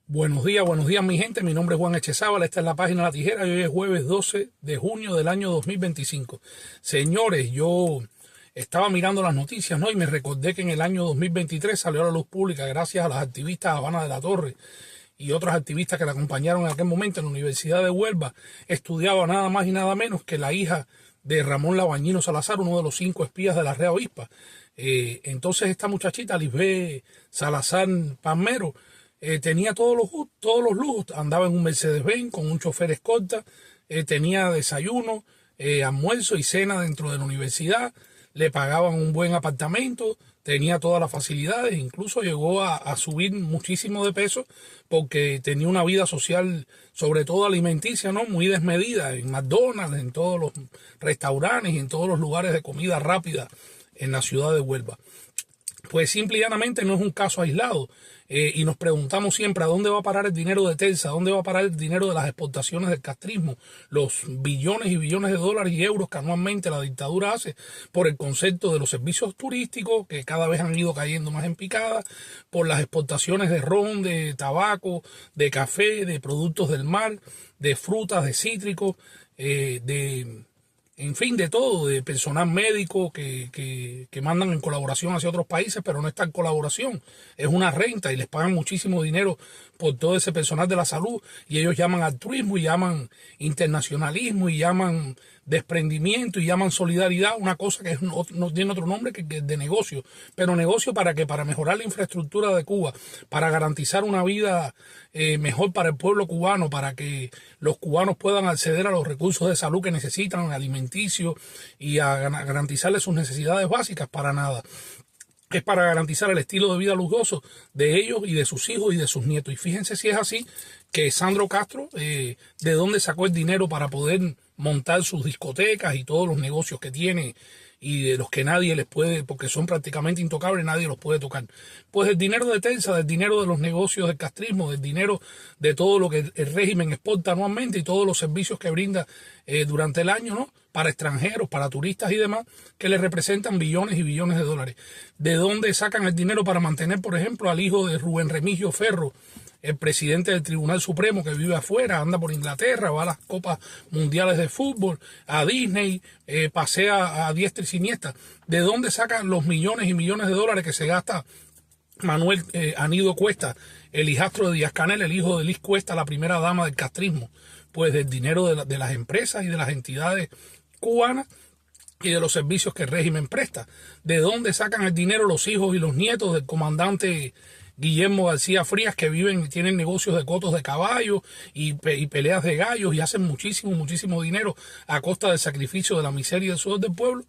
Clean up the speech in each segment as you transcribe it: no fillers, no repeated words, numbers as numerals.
Buenos días mi gente, mi nombre es Juan Echezábal, esta es la página La Tijera y hoy es jueves 12 de junio del año 2025. Señores, yo estaba mirando las noticias, ¿no? Y me recordé que en el año 2023 salió a la luz pública gracias a las activistas Habana de la Torre y otros activistas que la acompañaron en aquel momento en la Universidad de Huelva, estudiaba nada más y nada menos que la hija de Ramón Labañino Salazar, uno de los 5 espías de la Rea Avispa. Entonces esta muchachita, Lisbeth Salazar Palmero, tenía todos los lujos, andaba en un Mercedes-Benz con un chofer escolta, tenía desayuno, almuerzo y cena dentro de la universidad, le pagaban un buen apartamento, tenía todas las facilidades, incluso llegó a subir muchísimo de peso porque tenía una vida social, sobre todo alimenticia, ¿no? Muy desmedida, en McDonald's, en todos los restaurantes y en todos los lugares de comida rápida en la ciudad de Huelva. Pues simple y llanamente no es un caso aislado, y nos preguntamos siempre a dónde va a parar el dinero de Telsa, a dónde va a parar el dinero de las exportaciones del castrismo, los billones y billones de dólares y euros que anualmente la dictadura hace por el concepto de los servicios turísticos que cada vez han ido cayendo más en picada, por las exportaciones de ron, de tabaco, de café, de productos del mar, de frutas, de cítricos, en fin, de todo, de personal médico que mandan en colaboración hacia otros países, pero no está en colaboración, es una renta y les pagan muchísimo dinero por todo ese personal de la salud y ellos llaman altruismo y llaman internacionalismo y llaman desprendimiento y llaman solidaridad, una cosa que no tiene otro nombre que de negocio, pero negocio para que para mejorar la infraestructura de Cuba, para garantizar una vida mejor para el pueblo cubano, para que los cubanos puedan acceder a los recursos de salud que necesitan, alimenticios y a garantizarles sus necesidades básicas, para nada. Es para garantizar el estilo de vida lujoso de ellos y de sus hijos y de sus nietos. Y fíjense si es así que Sandro Castro, de dónde sacó el dinero para poder montar sus discotecas y todos los negocios que tiene y de los que nadie les puede, porque son prácticamente intocables, nadie los puede tocar. Pues el dinero de Telsa, del dinero de los negocios del castrismo, del dinero de todo lo que el régimen exporta anualmente y todos los servicios que brinda durante el año, ¿no? Para extranjeros, para turistas y demás, que le representan billones y billones de dólares. ¿De dónde sacan el dinero para mantener, por ejemplo, al hijo de Rubén Remigio Ferro, el presidente del Tribunal Supremo, que vive afuera, anda por Inglaterra, va a las copas mundiales de fútbol, a Disney, pasea a diestra y siniestra? ¿De dónde sacan los millones y millones de dólares que se gasta Manuel Anido Cuesta, el hijastro de Díaz Canel, el hijo de Liz Cuesta, la primera dama del castrismo? Pues del dinero de las empresas y de las entidades cubanas y de los servicios que el régimen presta. ¿De dónde sacan el dinero los hijos y los nietos del comandante Guillermo García Frías, que tienen negocios de cotos de caballos y peleas de gallos y hacen muchísimo dinero a costa del sacrificio, de la miseria y del sudor del pueblo?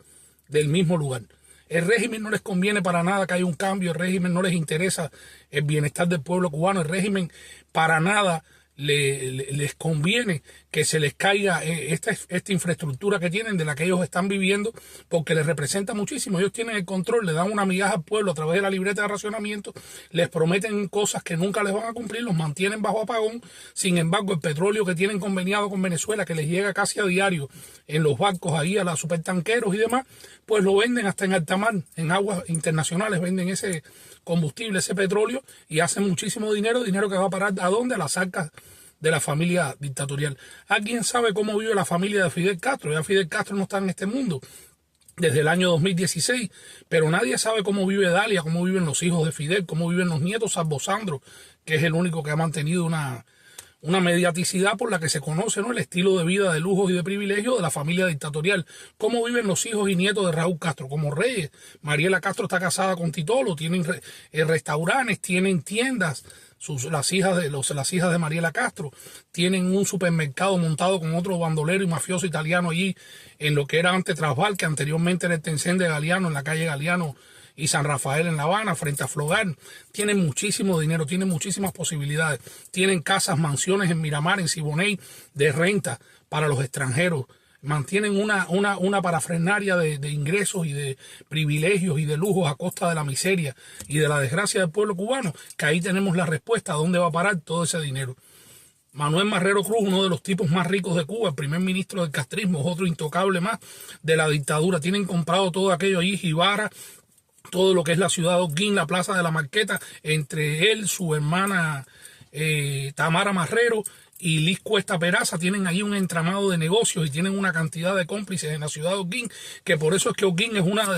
Del mismo lugar. El régimen no les conviene para nada que haya un cambio, el régimen no les interesa el bienestar del pueblo cubano, el régimen para nada les conviene que se les caiga esta infraestructura que tienen, de la que ellos están viviendo, porque les representa muchísimo. Ellos tienen el control, le dan una migaja al pueblo a través de la libreta de racionamiento, les prometen cosas que nunca les van a cumplir, los mantienen bajo apagón. Sin embargo, el petróleo que tienen conveniado con Venezuela, que les llega casi a diario en los barcos ahí a los supertanqueros y demás, pues lo venden hasta en alta mar, en aguas internacionales, venden ese combustible, ese petróleo, y hacen muchísimo dinero que va a parar ¿a dónde? A las arcas de la familia dictatorial. ¿Alguien sabe cómo vive la familia de Fidel Castro? Ya Fidel Castro no está en este mundo desde el año 2016, pero nadie sabe cómo vive Dalia, cómo viven los hijos de Fidel, cómo viven los nietos, salvo Sandro, que es el único que ha mantenido una mediaticidad por la que se conoce, ¿no?, el estilo de vida de lujos y de privilegio de la familia dictatorial. ¿Cómo viven los hijos y nietos de Raúl Castro? Como reyes. Mariela Castro está casada con Titolo, tienen restaurantes, tienen tiendas. Las hijas de Mariela Castro tienen un supermercado montado con otro bandolero y mafioso italiano allí en lo que era antes Trasval, que anteriormente era el Tencén de Galeano, en la calle Galeano y San Rafael en La Habana, frente a Flogar. Tienen muchísimo dinero, tienen muchísimas posibilidades, tienen casas, mansiones en Miramar, en Siboney, de renta para los extranjeros. Mantienen una parafrenaria de ingresos y de privilegios y de lujos a costa de la miseria y de la desgracia del pueblo cubano, que ahí tenemos la respuesta a dónde va a parar todo ese dinero. Manuel Marrero Cruz, uno de los tipos más ricos de Cuba, el primer ministro del castrismo, es otro intocable más de la dictadura. Tienen comprado todo aquello allí, Jibara, todo lo que es la ciudad de Holguín, la plaza de la Marqueta, entre él, su hermana Tamara Marrero y Liz Cuesta Peraza tienen ahí un entramado de negocios y tienen una cantidad de cómplices en la ciudad de Holguín, que por eso es que Holguín es una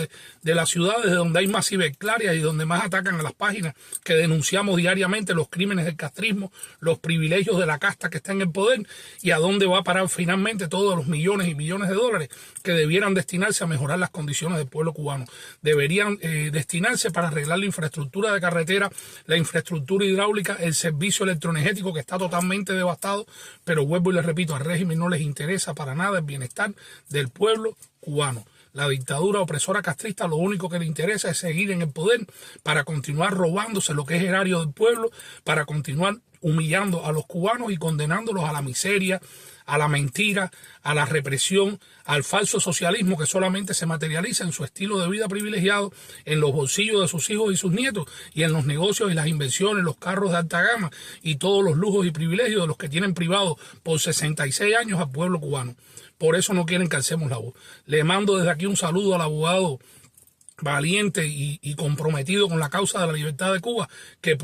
de las ciudades donde hay más ciberclaria y donde más atacan a las páginas que denunciamos diariamente los crímenes del castrismo, los privilegios de la casta que está en el poder, y a dónde va a parar finalmente todos los millones y millones de dólares que debieran destinarse a mejorar las condiciones del pueblo cubano. Deberían destinarse para arreglar la infraestructura de carretera, la infraestructura hidráulica, el servicio electroenergético que está totalmente devastado. Pero vuelvo y les repito, al régimen no les interesa para nada el bienestar del pueblo cubano. La dictadura opresora castrista lo único que le interesa es seguir en el poder para continuar robándose lo que es erario del pueblo, para continuar humillando a los cubanos y condenándolos a la miseria, a la mentira, a la represión, al falso socialismo que solamente se materializa en su estilo de vida privilegiado, en los bolsillos de sus hijos y sus nietos, y en los negocios y las inversiones, los carros de alta gama y todos los lujos y privilegios de los que tienen privados por 66 años al pueblo cubano. Por eso no quieren que alcemos la voz. Le mando desde aquí un saludo al abogado valiente y comprometido con la causa de la libertad de Cuba, que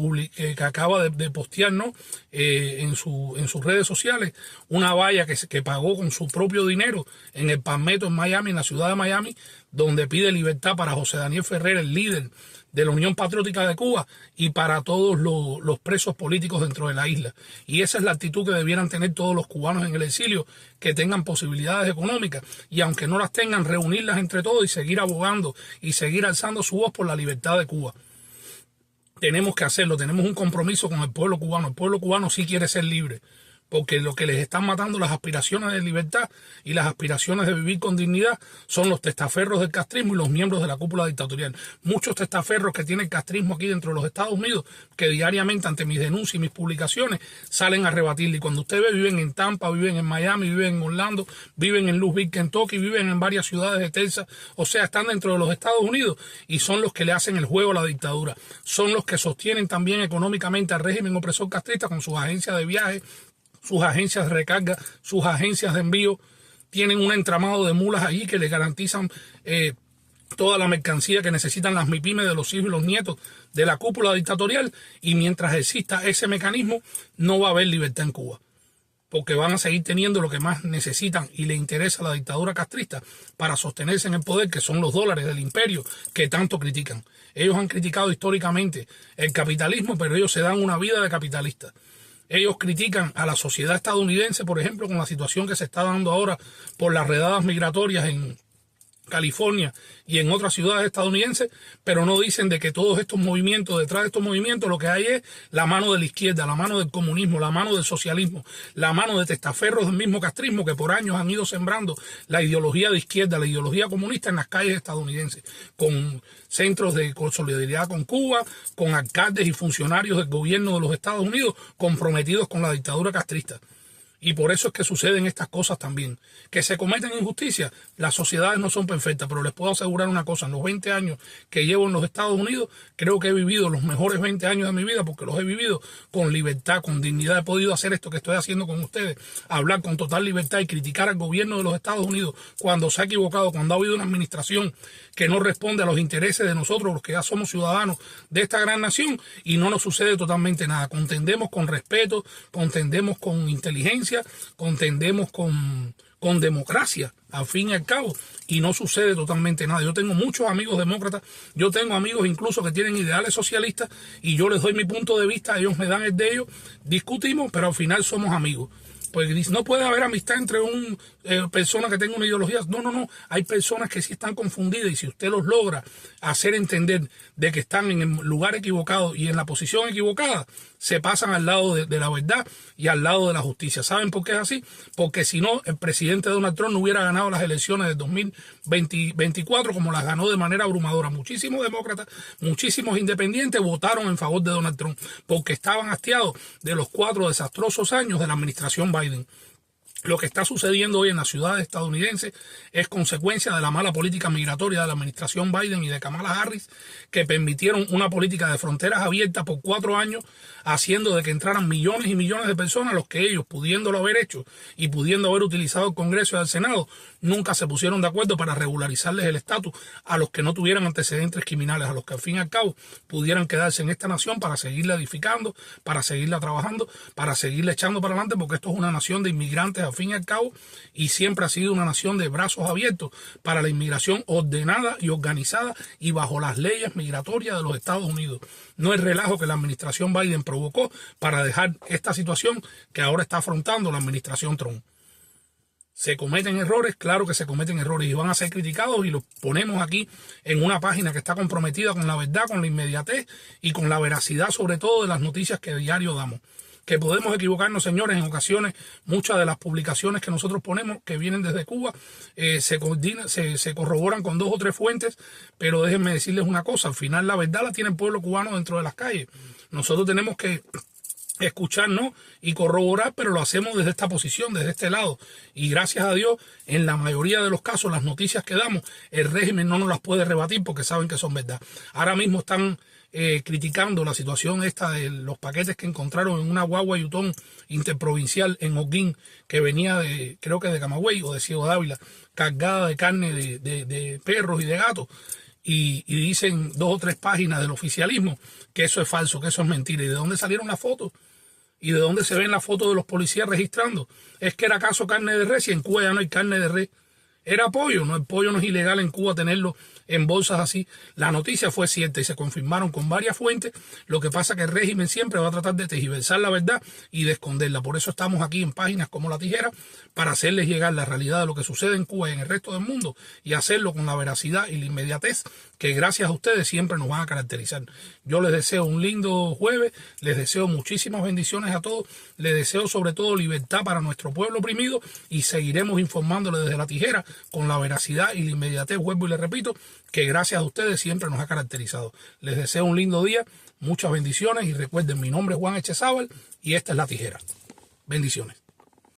acaba de postear, ¿no? En sus redes sociales una valla que pagó con su propio dinero en el Palmetto en Miami, en la ciudad de Miami, donde pide libertad para José Daniel Ferrer, el líder de la Unión Patriótica de Cuba, y para todos los presos políticos dentro de la isla. Y esa es la actitud que debieran tener todos los cubanos en el exilio, que tengan posibilidades económicas, y aunque no las tengan, reunirlas entre todos y seguir abogando y seguir alzando su voz por la libertad de Cuba. Tenemos que hacerlo, tenemos un compromiso con el pueblo cubano. El pueblo cubano sí quiere ser libre, porque lo que les están matando las aspiraciones de libertad y las aspiraciones de vivir con dignidad son los testaferros del castrismo y los miembros de la cúpula dictatorial. Muchos testaferros que tiene el castrismo aquí dentro de los Estados Unidos, que diariamente ante mis denuncias y mis publicaciones salen a rebatirle. Y cuando usted ve, viven en Tampa, viven en Miami, viven en Orlando, viven en Louisville, Kentucky, viven en varias ciudades de Texas. O sea, están dentro de los Estados Unidos y son los que le hacen el juego a la dictadura. Son los que sostienen también económicamente al régimen opresor castrista con sus agencias de viaje, sus agencias de recarga, sus agencias de envío. Tienen un entramado de mulas allí que les garantizan toda la mercancía que necesitan las MIPYMES de los hijos y los nietos de la cúpula dictatorial, y mientras exista ese mecanismo no va a haber libertad en Cuba, porque van a seguir teniendo lo que más necesitan y le interesa a la dictadura castrista para sostenerse en el poder, que son los dólares del imperio que tanto critican. Ellos han criticado históricamente el capitalismo, pero ellos se dan una vida de capitalistas. Ellos critican a la sociedad estadounidense, por ejemplo, con la situación que se está dando ahora por las redadas migratorias en California y en otras ciudades estadounidenses, pero no dicen de que todos estos movimientos, detrás de estos movimientos, lo que hay es la mano de la izquierda, la mano del comunismo, la mano del socialismo, la mano de testaferros del mismo castrismo que por años han ido sembrando la ideología de izquierda, la ideología comunista en las calles estadounidenses, con centros de solidaridad con Cuba, con alcaldes y funcionarios del gobierno de los Estados Unidos comprometidos con la dictadura castrista. Y por eso es que suceden estas cosas también. Que se cometen injusticias. Las sociedades no son perfectas, pero les puedo asegurar una cosa. En los 20 años que llevo en los Estados Unidos, creo que he vivido los mejores 20 años de mi vida, porque los he vivido con libertad, con dignidad. He podido hacer esto que estoy haciendo con ustedes, hablar con total libertad y criticar al gobierno de los Estados Unidos cuando se ha equivocado, cuando ha habido una administración que no responde a los intereses de nosotros, los que ya somos ciudadanos de esta gran nación, y no nos sucede totalmente nada. Contendemos con respeto, contendemos con inteligencia, contendemos con democracia, al fin y al cabo, y no sucede totalmente nada. Yo tengo muchos amigos demócratas, yo tengo amigos incluso que tienen ideales socialistas, y yo les doy mi punto de vista, ellos me dan el de ellos, discutimos, pero al final somos amigos. Pues no puede haber amistad entre una persona que tenga una ideología. No. Hay personas que sí están confundidas, y si usted los logra hacer entender de que están en el lugar equivocado y en la posición equivocada, se pasan al lado de la verdad y al lado de la justicia. ¿Saben por qué es así? Porque si no, el presidente Donald Trump no hubiera ganado las elecciones del 2024 como las ganó de manera abrumadora. Muchísimos demócratas, muchísimos independientes votaron en favor de Donald Trump porque estaban hastiados de los 4 desastrosos años de la administración Biden. Lo que está sucediendo hoy en las ciudades estadounidenses es consecuencia de la mala política migratoria de la administración Biden y de Kamala Harris, que permitieron una política de fronteras abiertas por 4 años, haciendo de que entraran millones y millones de personas, los que ellos, pudiéndolo haber hecho y pudiendo haber utilizado el Congreso y el Senado, nunca se pusieron de acuerdo para regularizarles el estatus a los que no tuvieran antecedentes criminales, a los que al fin y al cabo pudieran quedarse en esta nación para seguirla edificando, para seguirla trabajando, para seguirla echando para adelante, porque esto es una nación de inmigrantes al fin y al cabo, y siempre ha sido una nación de brazos abiertos para la inmigración ordenada y organizada y bajo las leyes migratorias de los Estados Unidos. No es relajo que la administración Biden provocó para dejar esta situación que ahora está afrontando la administración Trump. ¿Se cometen errores? Claro que se cometen errores y van a ser criticados, y los ponemos aquí en una página que está comprometida con la verdad, con la inmediatez y con la veracidad, sobre todo, de las noticias que diario damos. Que podemos equivocarnos, señores, en ocasiones. Muchas de las publicaciones que nosotros ponemos, que vienen desde Cuba, se corroboran con 2 o 3 fuentes, pero déjenme decirles una cosa: al final la verdad la tiene el pueblo cubano dentro de las calles. Nosotros tenemos que escucharnos y corroborar, pero lo hacemos desde esta posición, desde este lado, y gracias a Dios, en la mayoría de los casos, las noticias que damos, el régimen no nos las puede rebatir porque saben que son verdad. Ahora mismo están criticando la situación esta de los paquetes que encontraron en una guagua Yutón interprovincial en Holguín, que venía de, creo que de Camagüey o de Ciego Dávila, cargada de carne de perros y de gatos. Y dicen 2 o 3 páginas del oficialismo que eso es falso, que eso es mentira. ¿Y de dónde salieron las fotos? ¿Y de dónde se ven las fotos de los policías registrando? ¿Es que era acaso carne de res? Si en Cuba ya no hay carne de res. Era pollo, no, el pollo no es ilegal en Cuba tenerlo en bolsas así. La noticia fue cierta y se confirmaron con varias fuentes. Lo que pasa es que el régimen siempre va a tratar de tergiversar la verdad y de esconderla. Por eso estamos aquí en páginas como La Tijera, para hacerles llegar la realidad de lo que sucede en Cuba y en el resto del mundo, y hacerlo con la veracidad y la inmediatez que gracias a ustedes siempre nos van a caracterizar. Yo les deseo un lindo jueves, les deseo muchísimas bendiciones a todos, les deseo sobre todo libertad para nuestro pueblo oprimido, y seguiremos informándoles desde La Tijera con la veracidad y la inmediatez, vuelvo y les repito, que gracias a ustedes siempre nos ha caracterizado. Les deseo un lindo día, muchas bendiciones, y recuerden, mi nombre es Juan Echezábal y esta es La Tijera. Bendiciones.